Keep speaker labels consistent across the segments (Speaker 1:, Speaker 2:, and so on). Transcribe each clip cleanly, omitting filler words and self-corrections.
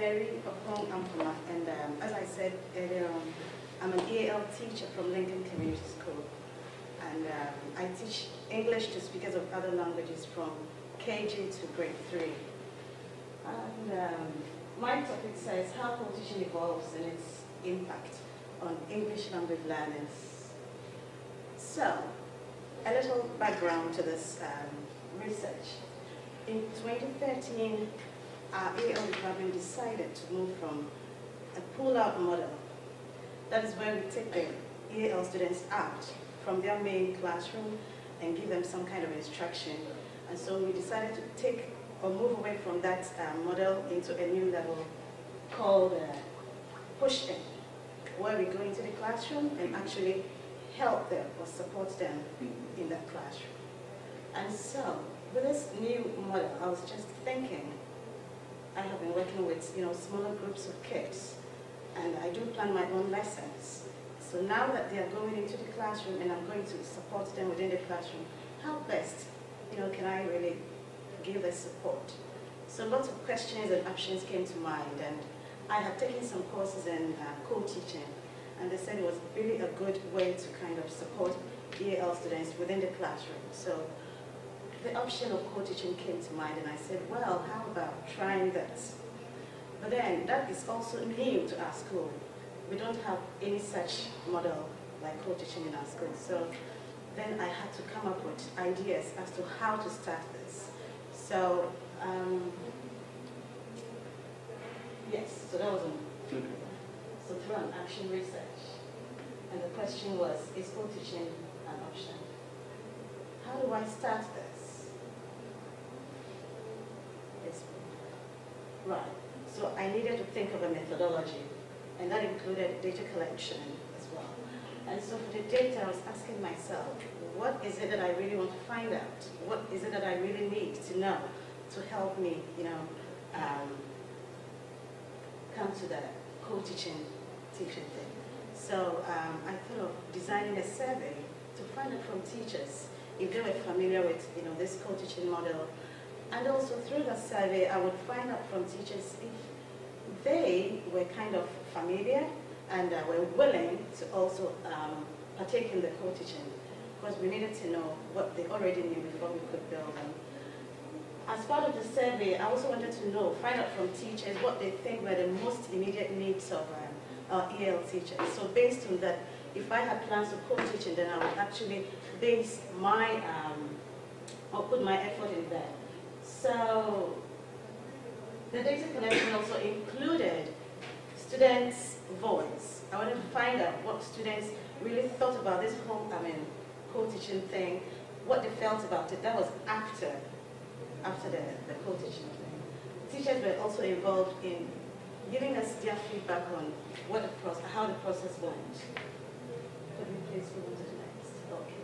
Speaker 1: Mary of Hong Ampama, and as I said earlier on, I'm an EAL teacher from Lincoln Community School, and I teach English to speakers of other languages from KG to grade 3. And my topic says how co-teaching evolves and its impact on English language learners. So, a little background to this research. In 2013, our EAL department decided to move from a pull-out model. That is where we take the EAL students out from their main classroom and give them some kind of instruction. And so we decided to take or move away from that model into a new level called push-in, where we go into the classroom and actually help them or support them in that classroom. And so, with this new model, I was just thinking, I have been working with smaller groups of kids, and I do plan my own lessons. So now that they are going into the classroom and I'm going to support them within the classroom, how best can I really give the support? So lots of questions and options came to mind, and I had taken some courses in co-teaching, and they said it was really a good way to kind of support EAL students within the classroom. So the option of co-teaching came to mind, and I said, well, how about trying that? But then that is also new to our school. We don't have any such model like co-teaching in our school. So then I had to come up with ideas as to how to start this. So, yes, so that was so through an action research. And the question was, is co-teaching an option? How do I start this? Right. So I needed to think of a methodology, and that included data collection as well. And so for the data, I was asking myself, what is it that I really want to find out? What is it that I really need to know to help me, come to the co-teaching teaching thing? So I thought of designing a survey to find out from teachers if they were familiar with, this co-teaching model. And also through the survey, I would find out from teachers if they were kind of familiar and were willing to also partake in the co-teaching, because we needed to know what they already knew before we could build them. As part of the survey, I also wanted to find out from teachers what they think were the most immediate needs of our EAL teachers. So based on that, if I had plans of co-teaching, then I would actually base my, or put my effort in there. So the data collection also included students' voice. I wanted to find out what students really thought about this whole, co-teaching thing, what they felt about it. That was after the co-teaching thing. Teachers were also involved in giving us their feedback on how the process went. Could we please move on to the next? Okay.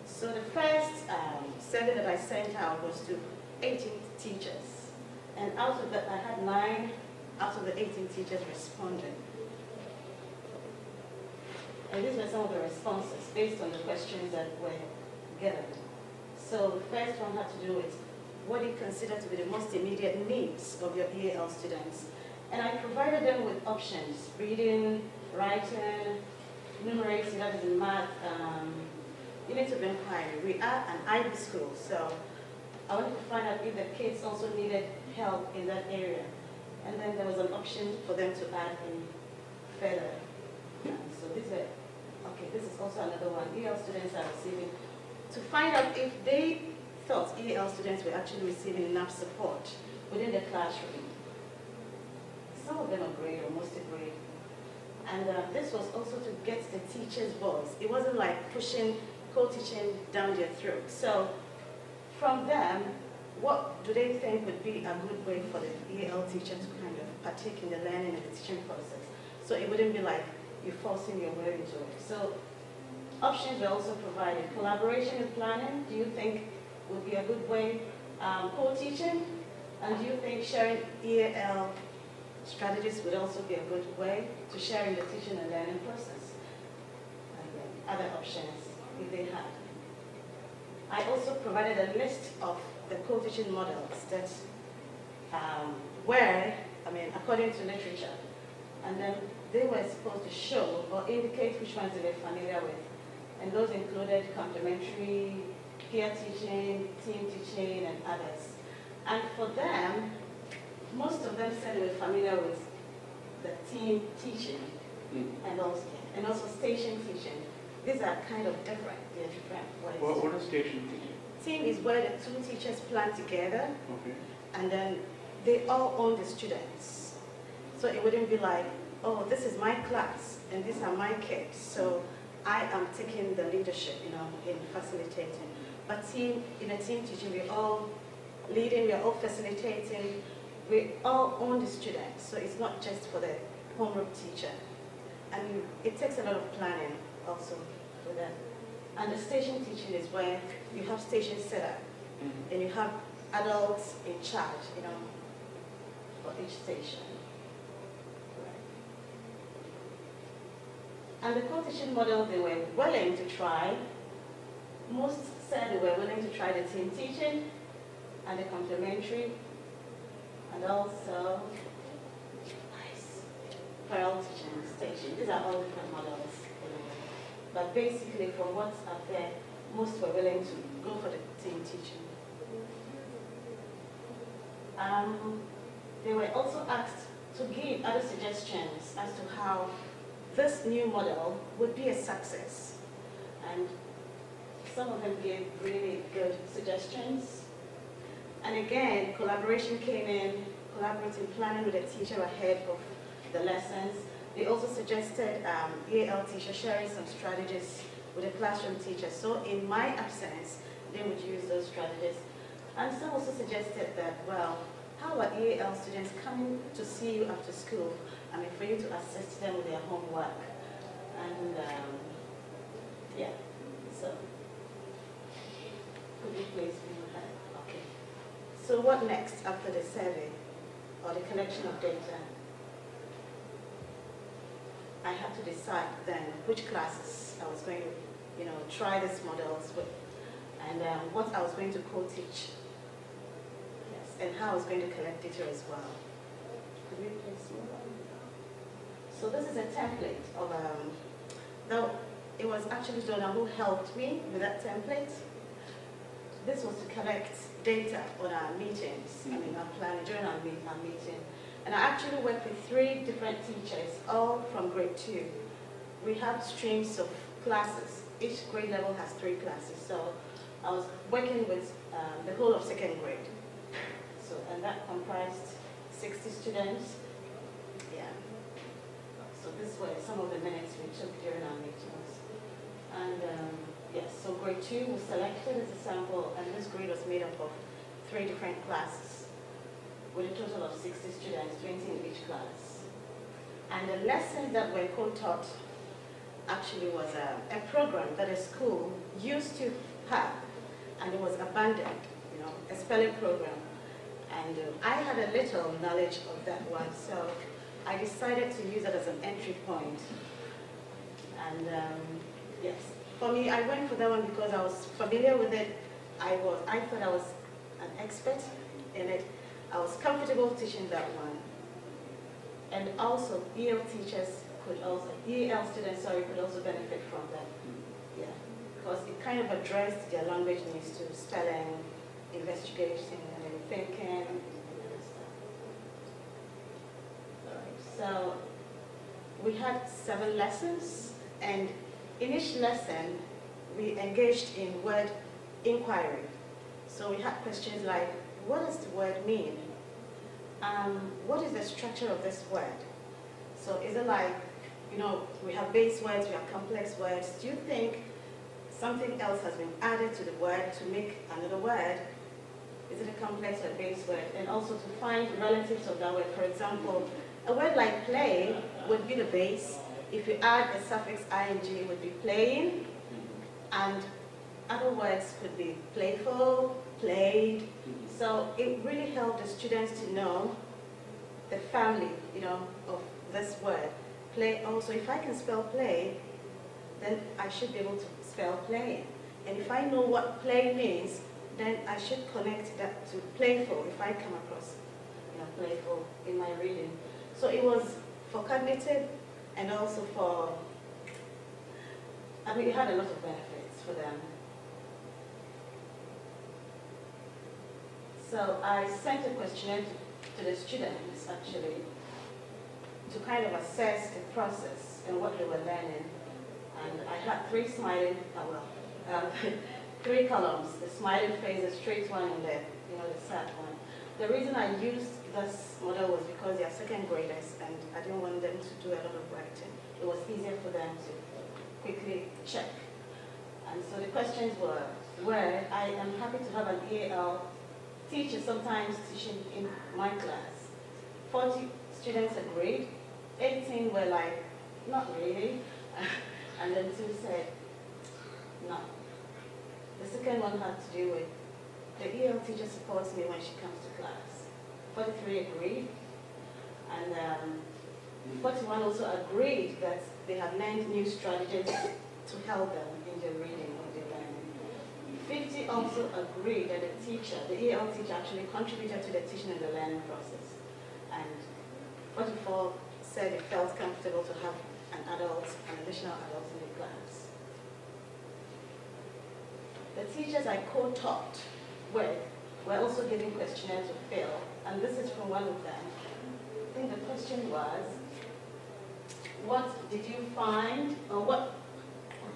Speaker 1: So the first survey that I sent out was to 18 teachers, and out of that I had 9 out of the 18 teachers responded. And these were some of the responses based on the questions that were gathered. So the first one had to do with what do you consider to be the most immediate needs of your EAL students? And I provided them with options: reading, writing, numeracy, that is in math, unit of inquiry. We are an IB school, so I wanted to find out if the kids also needed help in that area. And then there was an option for them to add in further. So this is also another one. EAL students are receiving, to find out if they thought EAL students were actually receiving enough support within the classroom. Some of them agreed, or most agreed. And this was also to get the teacher's voice. It wasn't like pushing co-teaching down their throat. So from them, what do they think would be a good way for the EAL teacher to kind of partake in the learning and the teaching process? So it wouldn't be like you're forcing your way into it. So options were also provided. Collaboration and planning, do you think would be a good way? Co-teaching, and do you think sharing EAL strategies would also be a good way to sharing the teaching and learning process? And other options, if they had. I also provided a list of the co-teaching models that where according to literature. And then they were supposed to show or indicate which ones they were familiar with. And those included complementary, peer teaching, team teaching, and others. And for them, most of them said they were familiar with the team teaching and also station teaching. These are kind of different. They're different ways.
Speaker 2: What is station teaching?
Speaker 1: Team is where the two teachers plan together,
Speaker 2: Okay.
Speaker 1: and then they all own the students. So it wouldn't be like, oh, this is my class, and these are my kids. So I am taking the leadership, in facilitating. But in a team teaching, we're all leading, we're all facilitating, we all own the students. So it's not just for the homework teacher. And it takes a lot of planning also for that. And the station teaching is where you have stations set up, and you have adults in charge, for each station. And the co-teaching model they were willing to try, most said they were willing to try the team teaching and the complementary, and also parallel teaching station. These are all different models. But basically, from what's up there, most were willing to go for the team teaching. They were also asked to give other suggestions as to how this new model would be a success. And some of them gave really good suggestions. And again, collaboration came in, collaborating, planning with the teacher ahead of the lessons. They also suggested EAL teacher sharing some strategies with the classroom teacher. So in my absence, they would use those strategies. And some also suggested that, well, how are EAL students coming to see you after school? For you to assist them with their homework. And yeah, so could you please move ahead? Okay. So what next after the survey or the collection of data? I had to decide then which classes I was going to, try these models with, and what I was going to co-teach. Yes, and how I was going to collect data as well. Could we please move on? So this is a template of, though it was actually Donna who helped me with that template. This was to collect data on our meetings, our planning, during our meeting. And I actually worked with 3 different teachers, all from grade 2. We have streams of classes. Each grade level has 3 classes. So I was working with the whole of 2nd grade. So, and that comprised 60 students. Yeah. So this were some of the minutes we took during our meetings. And yes, so grade 2 was selected as a sample, and this grade was made up of 3 different classes, with a total of 60 students, 20 in each class. And the lessons that were co-taught actually was a program that a school used to have, and it was abandoned, a spelling program. And I had a little knowledge of that one, so I decided to use it as an entry point. And yes, for me, I went for that one because I was familiar with it. I thought I was an expert in it. I was comfortable teaching that one. And also, EL students, could also benefit from that. Yeah, because it kind of addressed their language needs to spelling, investigation, and then thinking, and other stuff. All right, so we had 7 lessons, and in each lesson, we engaged in word inquiry. So we had questions like, what does the word mean? What is the structure of this word? So is it like, we have base words, we have complex words. Do you think something else has been added to the word to make another word? Is it a complex or base word? And also to find relatives of that word. For example, a word like play would be the base. If you add a suffix ing, it would be playing. And other words could be playful, played. So it really helped the students to know the family, of this word. Play also, if I can spell play, then I should be able to spell play. And if I know what play means, then I should connect that to playful if I come across playful in my reading. So it was for cognitive and also for, I mean, it had a lot of benefits for them. So I sent a questionnaire to the students, actually, to kind of assess the process and what they were learning. And I had three three columns, the smiling face, the straight one, and the sad one. The reason I used this model was because they are second graders, and I didn't want them to do a lot of writing. It was easier for them to quickly check. And so the questions were, where I am happy to have an EAL teacher sometimes teaching in my class. 40 students agreed, 18 were like, not really, and then 2 said, no. The second one had to do with, the EL teacher supports me when she comes to class. 43 agreed, and 41 also agreed that they have learned new strategies to help them in their reading or their learning. 50 also agreed that the EL teacher actually contributed to the teaching and the learning process. And 44 said it felt comfortable to have an additional adult in the class. The teachers I co-taught with were also given questionnaires to fill, and this is from one of them. I think the question was, what did you find, or what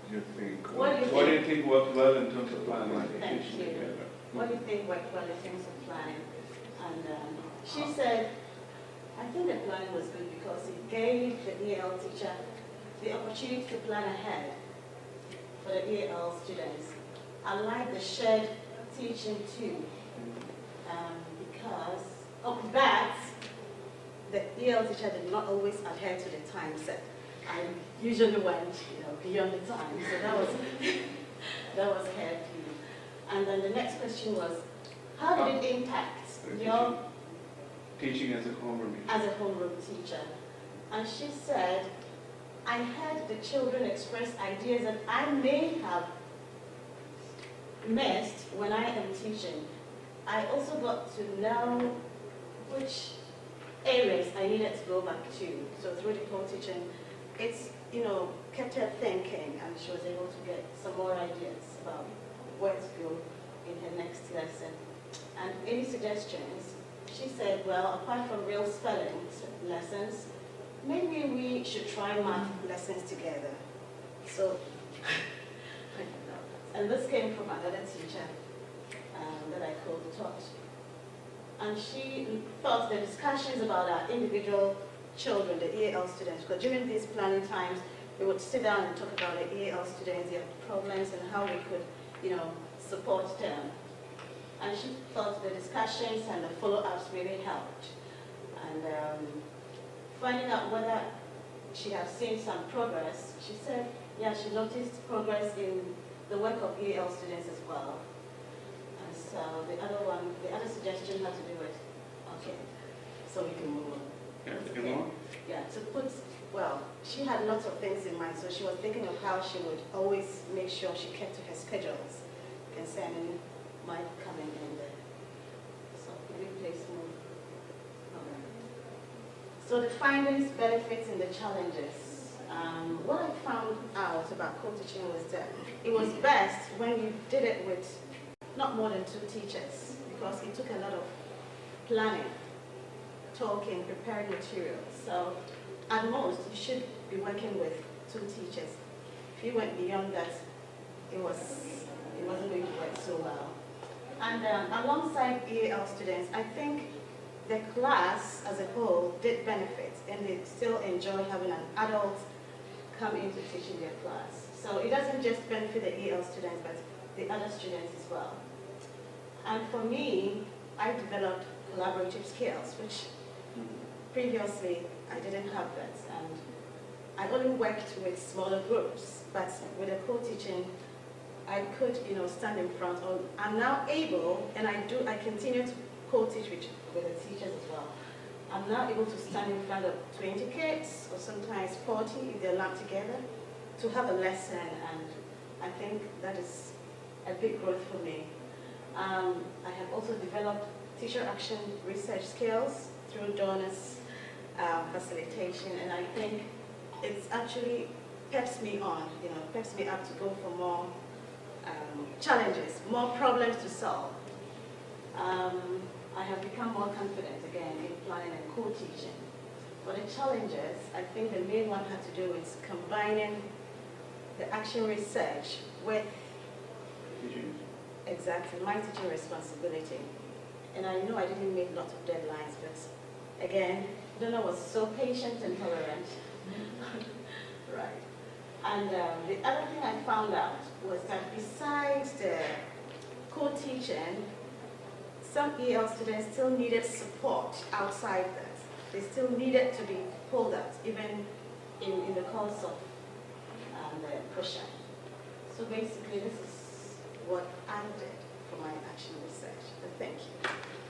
Speaker 2: do you think?
Speaker 1: What
Speaker 2: do you think worked well in terms of planning?
Speaker 1: Thank you.
Speaker 2: Together?
Speaker 1: What do you think worked well in terms of planning? And she said, I think the planning was good because it gave the EL teacher the opportunity to plan ahead for the EL students. I like the shared teaching too, because of that, the EL teacher did not always adhere to the time set. I usually went, beyond the time, so that was that was helpful. And then the next question was, how did it impact your
Speaker 2: teaching as a homeroom teacher?
Speaker 1: As a homeroom teacher? And she said, I heard the children express ideas that I may have missed when I am teaching. I also got to know which areas I needed to go back to. So through the co-teaching, it's, kept her thinking, and she was able to get some more ideas about where to go in her next lesson. And any suggestions? She said, well, apart from real spelling lessons, maybe we should try math lessons together. So, and this came from another teacher that I co-taught. And she felt the discussions about our individual children, the EAL students, because during these planning times, we would sit down and talk about the EAL students, their problems, and how we could, support them. And she thought the discussions and the follow-ups really helped. And finding out whether she had seen some progress, she said, yeah, she noticed progress in the work of EAL students as well. And so the other suggestion had to do with, okay, so we can move on. Yeah, to put, she had lots of things in mind, so she was thinking of how she would always make sure she kept to her schedules concerning my coming in there. So can we please move? Okay. So the findings, benefits, and the challenges. What I found out about co-teaching was that it was best when you did it with not more than 2 teachers, because it took a lot of planning, talking, preparing materials. So at most, you should be working with 2 teachers. If you went beyond that, it wasn't going to work so well. And alongside EAL students, I think the class as a whole did benefit, and they still enjoy having an adult come into teaching their class. So it doesn't just benefit the EAL students, but the other students as well. And for me, I developed collaborative skills, which previously I didn't have that. And I only worked with smaller groups, but with the co-teaching, I could, stand in front of, I'm now able, and I continue to co-teach with the teachers as well. I'm now able to stand in front of 20 kids, or sometimes 40 if they're lumped together, to have a lesson, and I think that is a big growth for me. I have also developed teacher action research skills through donors facilitation, and I think it's actually peps me on, peps me up to go for more challenges, more problems to solve. I have become more confident again in planning and co-teaching. For the challenges, I think the main one had to do with combining the action research with
Speaker 2: Teaching.
Speaker 1: exactly my teaching responsibility. And I know I didn't make lots of deadlines, but again, Donna was so patient and tolerant. Right. And the other thing I found out was that besides the co-teaching, some EL students still needed support outside that. They still needed to be pulled out, even in the course of the push-up. So basically, this is what I did for my action research. But thank you.